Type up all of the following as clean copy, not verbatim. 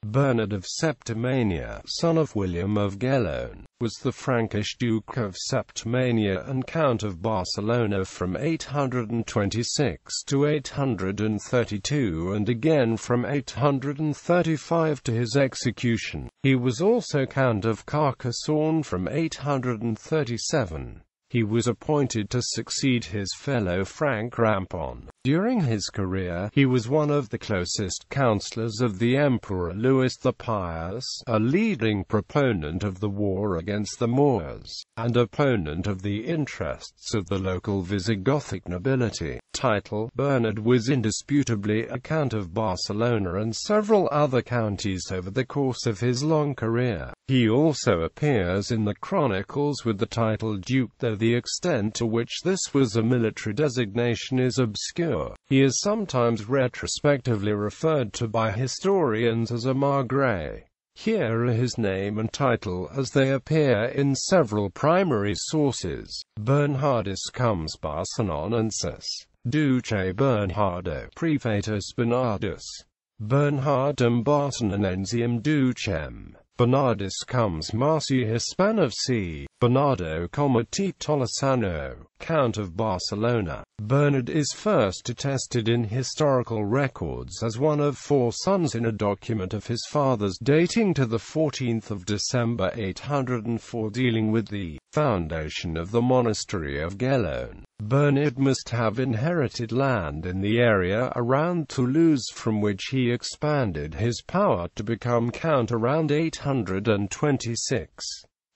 Bernard of Septimania, son of William of Gellone, was the Frankish Duke of Septimania and Count of Barcelona from 826 to 832 and again from 835 to his execution. He was also Count of Carcassonne from 837. He was appointed to succeed his fellow Frank Rampon. During his career, he was one of the closest counsellors of the Emperor Louis the Pious, a leading proponent of the war against the Moors, and opponent of the interests of the local Visigothic nobility. Title: Bernard was indisputably a Count of Barcelona and several other counties over the course of his long career. He also appears in the chronicles with the title Duke, though the extent to which this was a military designation is obscure. He is sometimes retrospectively referred to by historians as a Margrave. Here are his name and title as they appear in several primary sources. Bernhardus comes Barcelonensis, Duce Bernhardo, Prefectus Bernardus, Bernhardum Barcelonensium Ducem, Bernardus comes Marci Hispan C. Bernardo Comati Tolosano, Count of Barcelona. Bernard is first attested in historical records as one of 4 sons in a document of his father's dating to the 14th of December 804 dealing with the foundation of the monastery of Gellone. Bernard must have inherited land in the area around Toulouse from which he expanded his power to become count around 826.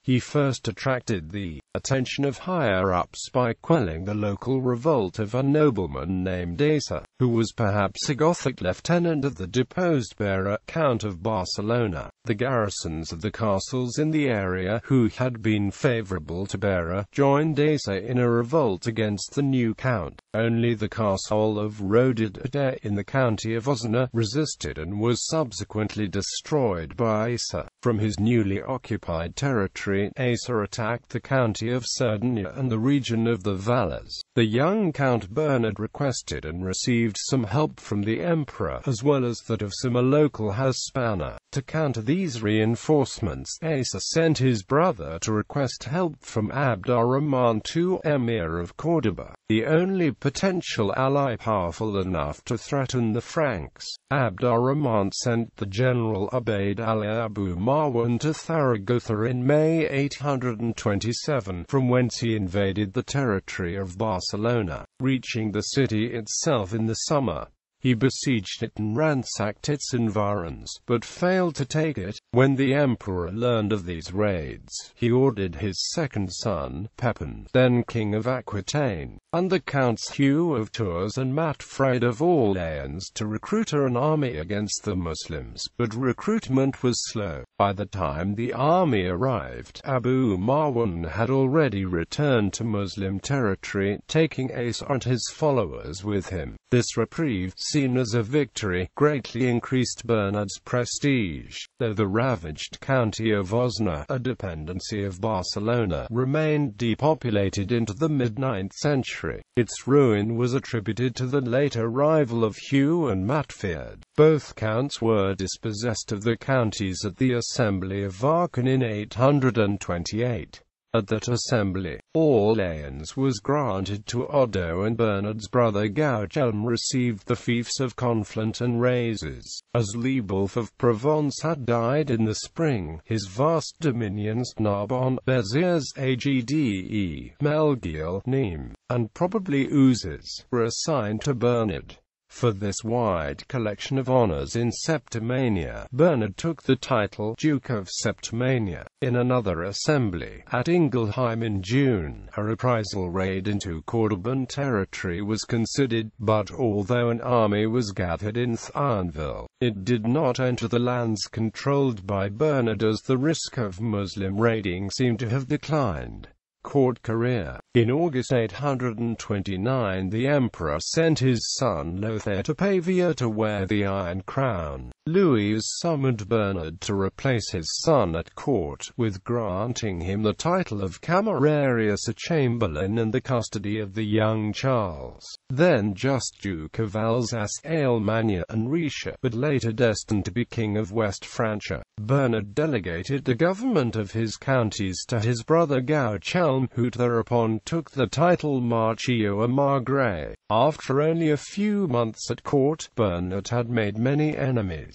He first attracted the attention of higher-ups by quelling the local revolt of a nobleman named Asa, who was perhaps a Gothic lieutenant of the deposed bearer, Count of Barcelona. The garrisons of the castles in the area, who had been favourable to Bearer, joined Asa in a revolt against the new count. Only the castle of Rodedade in the county of Osona resisted and was subsequently destroyed by Asa. From his newly occupied territory, Asa attacked the county of Sardinia and the region of the Valles. The young Count Bernard requested and received some help from the emperor, as well as that of some local Hispana. To counter these reinforcements, Asa sent his brother to request help from Abd-ar-Rahman II, Emir of Córdoba, the only potential ally powerful enough to threaten the Franks. Abd-ar-Rahman sent the general Ubayd Ali Abu Marwan to Zaragoza in May 827, from whence he invaded the territory of Barcelona, reaching the city itself in the summer. He besieged it and ransacked its environs, but failed to take it. When the emperor learned of these raids, he ordered his second son, Pepin, then king of Aquitaine, and the Counts Hugh of Tours and Matfred of Orleans to recruit an army against the Muslims, but recruitment was slow. By the time the army arrived, Abu Marwan had already returned to Muslim territory, taking Asa and his followers with him. This reprieve, seen as a victory, greatly increased Bernard's prestige, though the ravaged county of Osona, a dependency of Barcelona, remained depopulated into the mid-9th century. Its ruin was attributed to the late arrival of Hugh and Matfred. Both counts were dispossessed of the counties at the Assembly of Aachen in 828. At that assembly, Orleans was granted to Odo and Bernard's brother Guillaume received the fiefs of Conflent and Raises. As Liebulf of Provence had died in the spring, his vast dominions Narbonne, Béziers, Agde, Melguil, Nîmes, and probably Uzes, were assigned to Bernard. For this wide collection of honours in Septimania, Bernard took the title Duke of Septimania. In another assembly, at Ingelheim in June, a reprisal raid into Cordoban territory was considered, but although an army was gathered in Thionville, it did not enter the lands controlled by Bernard as the risk of Muslim raiding seemed to have declined. Court career. In August 829 the emperor sent his son Lothair to Pavia to wear the Iron Crown. Louis summoned Bernard to replace his son at court, with granting him the title of Camerarius, a chamberlain in the custody of the young Charles, then just Duke of Alsace-Alemania and Rhaetia, but later destined to be King of West Francia. Bernard delegated the government of his counties to his brother Gauchelm, who thereupon took the title Marchio Margrave. After only a few months at court, Bernard had made many enemies.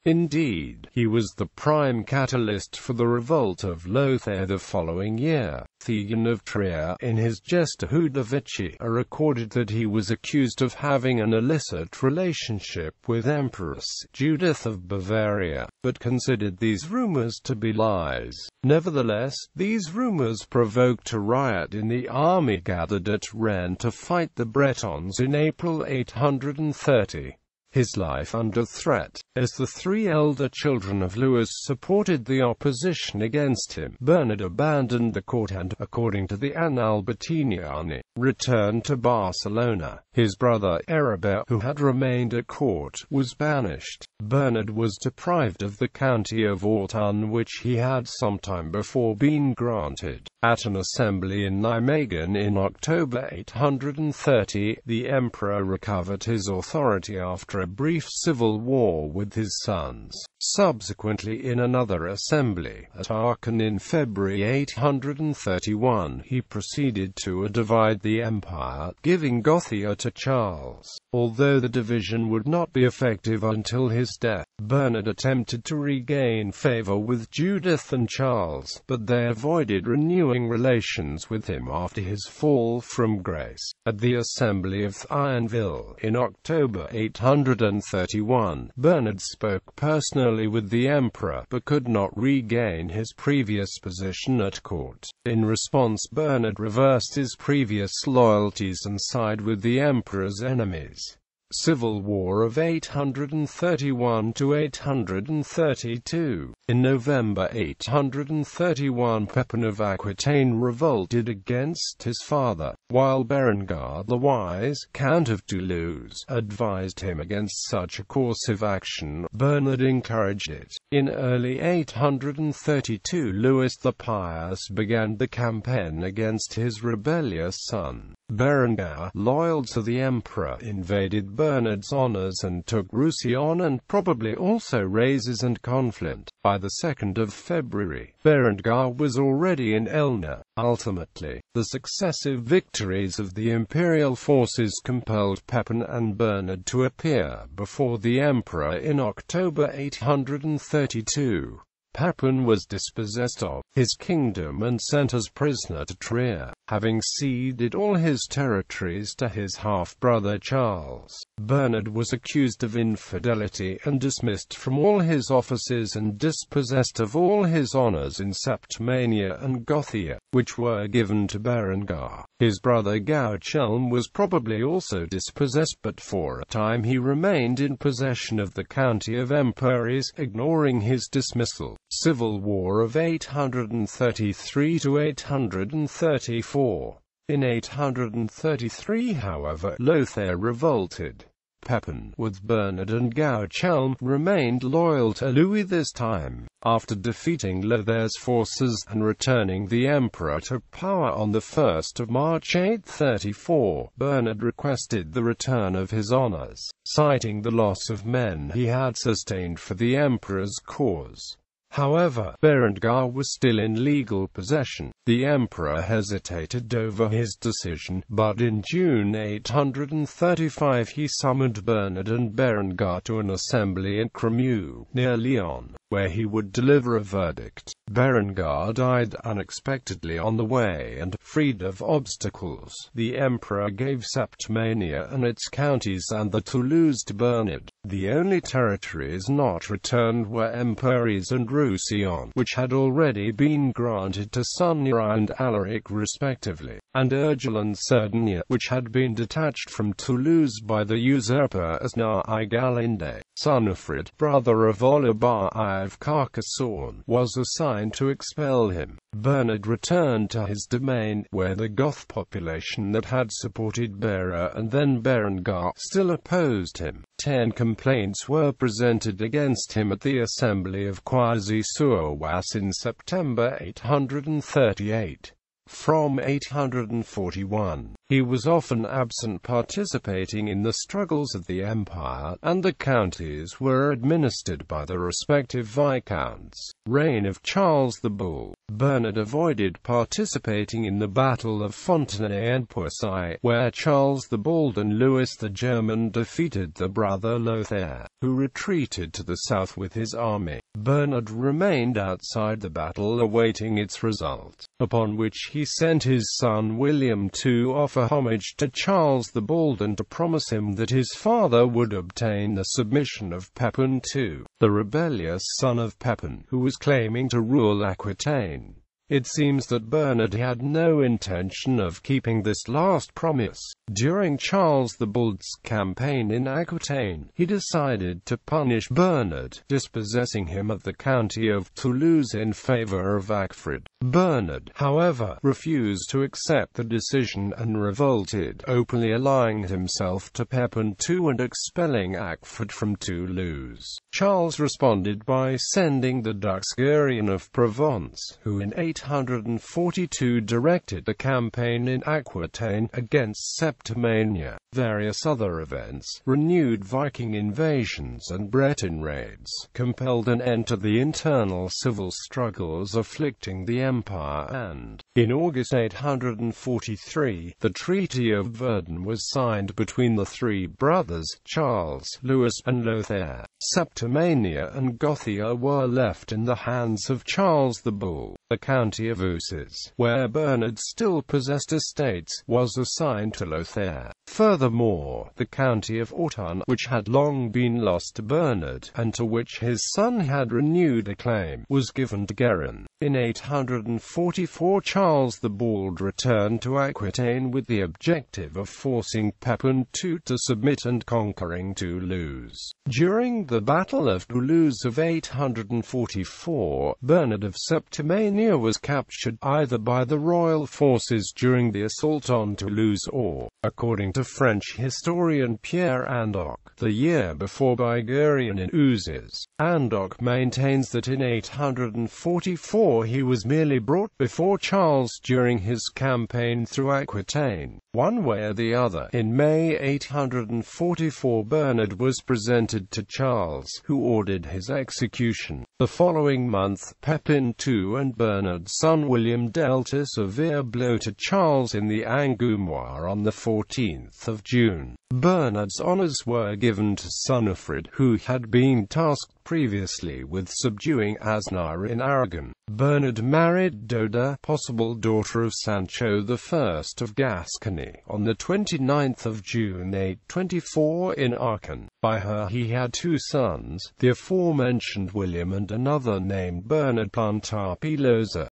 Indeed, he was the prime catalyst for the revolt of Lothair the following year. Theon of Trier, in his Gesta Judevici, recorded that he was accused of having an illicit relationship with Empress Judith of Bavaria, but considered these rumors to be lies. Nevertheless, these rumors provoked a riot in the army gathered at Rennes to fight the Bretons in April 830. His life under threat, as the three elder children of Louis supported the opposition against him. Bernard abandoned the court and, according to the Annales Bertiniani, returned to Barcelona. His brother Heribert, who had remained at court, was banished. Bernard was deprived of the county of Autun, which he had some time before been granted. At an assembly in Nijmegen in October 830, the emperor recovered his authority after a brief civil war with his sons. Subsequently, in another assembly at Aachen in February 831, he proceeded to divide the empire, giving Gothia to Charles. Although the division would not be effective until his death, Bernard attempted to regain favor with Judith and Charles, but they avoided renewing relations with him after his fall from grace. At the assembly of Thionville in October 831, Bernard spoke personally with the emperor, but could not regain his previous position at court. In response, Bernard reversed his previous loyalties and sided with the emperor's enemies. Civil War of 831 to 832. In November 831, Pepin of Aquitaine revolted against his father, while Berengar the Wise, Count of Toulouse, advised him against such a course of action. Bernard encouraged it. In early 832, Louis the Pious began the campaign against his rebellious son. Berengar, loyal to the emperor, invaded Bernard's honors and took Roussillon and probably also Razes and Conflent. By the 2nd of February, Berengar was already in Elna. Ultimately, the successive victories of the imperial forces compelled Pepin and Bernard to appear before the emperor in October 832. Pepin was dispossessed of his kingdom and sent as prisoner to Trier, having ceded all his territories to his half-brother Charles. Bernard was accused of infidelity and dismissed from all his offices and dispossessed of all his honors in Septimania and Gothia, which were given to Berengar. His brother Gauchelm was probably also dispossessed, but for a time he remained in possession of the county of Emperies, ignoring his dismissal. Civil War of 833 to 834. In 833, however, Lothair revolted. Pepin, with Bernard and Gauchelm, remained loyal to Louis this time. After defeating Lothair's forces and returning the emperor to power on the 1st of March 834, Bernard requested the return of his honors, citing the loss of men he had sustained for the emperor's cause. However, Berengar was still in legal possession. The emperor hesitated over his decision, but in June 835 he summoned Bernard and Berengar to an assembly at Cremeux, near Lyon, where he would deliver a verdict. Berengar died unexpectedly on the way and, freed of obstacles, the emperor gave Septimania and its counties and the Toulouse to Bernard. The only territories not returned were Emperies and Roussillon, which had already been granted to Sunira and Alaric respectively. and Urgulan-Cerdagne, which had been detached from Toulouse by the usurper Asnar-I-Galinde. Sunifred, brother of Olibar I of Carcassonne, was assigned to expel him. Bernard returned to his domain, where the Goth population that had supported Bera and then Berengar still opposed him. 10 complaints were presented against him at the Assembly of Quasi-sur-Oise in September 838. From 841, he was often absent participating in the struggles of the empire, and the counties were administered by the respective viscounts. Reign of Charles the Bull. Bernard avoided participating in the Battle of Fontenay and Poissy, where Charles the Bald and Louis the German defeated the brother Lothair, who retreated to the south with his army. Bernard remained outside the battle awaiting its result, upon which he sent his son William to offer homage to Charles the Bald and to promise him that his father would obtain the submission of Pepin II, the rebellious son of Pepin, who was claiming to rule Aquitaine. It seems that Bernard had no intention of keeping this last promise. During Charles the Bald's campaign in Aquitaine, he decided to punish Bernard, dispossessing him of the county of Toulouse in favor of Acfred. Bernard, however, refused to accept the decision and revolted, openly allying himself to Pepin II and expelling Acfred from Toulouse. Charles responded by sending the Dux Gurion of Provence, who in 842 directed the campaign in Aquitaine against Septimania. Various other events, renewed Viking invasions and Breton raids, compelled an end to the internal civil struggles afflicting the empire, and, in August 843, the Treaty of Verdun was signed between the three brothers, Charles, Louis, and Lothair. Septimania and Gothia were left in the hands of Charles the Bull. The county of Uses, where Bernard still possessed estates, was assigned to Lothair. Furthermore, the county of Autun, which had long been lost to Bernard, and to which his son had renewed a claim, was given to Guerin. In 844 Charles the Bald returned to Aquitaine with the objective of forcing Pepin II to submit and conquering Toulouse. During the Battle of Toulouse of 844, Bernard of Septimania was captured, either by the royal forces during the assault on Toulouse or, according to French historian Pierre Andoc, the year before by Gurion in Uzes. Andoc maintains that in 844 he was merely brought before Charles during his campaign through Aquitaine. One way or the other, in May 844 Bernard was presented to Charles, who ordered his execution. The following month, Pepin II and Bernard's son William dealt a severe blow to Charles in the Angoumois on the 14th of June. Bernard's honours were given to Sunifred, who had been tasked previously with subduing Asnar in Aragon. Bernard married Doda, possible daughter of Sancho I of Gascony, on the 29th of June 824 in Aachen. By her he had 2 sons, the aforementioned William and another named Bernard Plantar Pilosa.